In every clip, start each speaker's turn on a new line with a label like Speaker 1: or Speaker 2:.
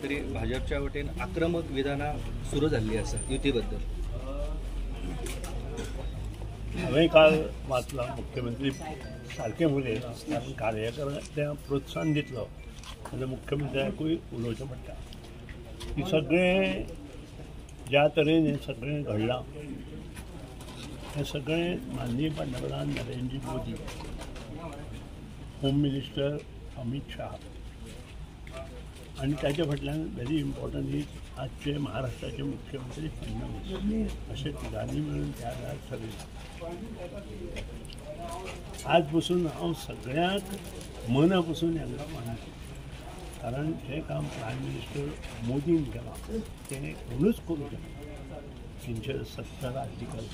Speaker 1: तरी भाजपच्या वतीनं आक्रमक विधानं सुरू झाली असं युतीबद्दल.
Speaker 2: हांवें काल वाचला मुख्यमंत्री सारके उलयले कारण कार्यकर्त्यांक प्रोत्साहन दितलो जाल्यार मुख्यमंत्र्याकूय उलोवचें पडटा की सगळें ज्या तरेन हें सगळें घडलां हें सगळें माननीय पंतप्रधान नरेंद्र मोदी, होम मिनिस्टर अमित शाह आनी ताचे फाटल्यान व्हेरी इम्पॉर्टंट इज आजचे महाराष्ट्राचे मुख्यमंत्री फडणवीस अशे तिगांनी मेळून त्या वेळार ठरयलां. आज पसून हांव सगळ्यांक मना पसून हांकां मानता कारण जें काम प्रायम मिनिस्टर मोदीन केलां तें कोणूच करूंक ना. 370 आर्टिकल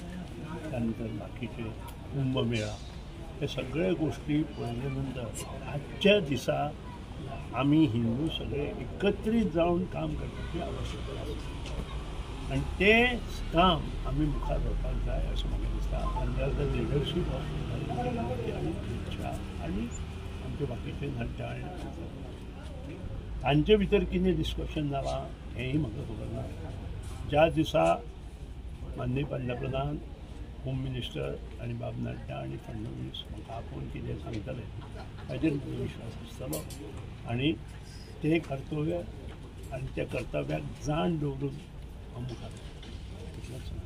Speaker 2: त्यानंतर बाकीचे कुंभमेळा हे सगळे गोष्टी पळयले नंतर आजच्या दिसा आमी हिंदू सगळे एकत्रीत जावन काम करपाची आवश्यकता आसा आनी तें काम आमी मुखार व्हरपाक जाय अशें म्हाका दिसता. Under the leadership of Narendra Modi आनी अमित शाह आनी आमचे बाकीचे नड्डा आनी तांचे भितर कितें डिस्कशन जालां हेंय म्हाका खबर ना. ज्या दिसा माननीय पंतप्रधान, होम मिनिस्टर आनी बाब नड्डा आनी फडणवीस म्हाका आपोवन कितें सांगतले ताचेर म्हाका विश्वास आसतलो आनी तें कर्तव्य आनी त्या कर्तव्याक जाण दवरून हांव मुखार वतलों.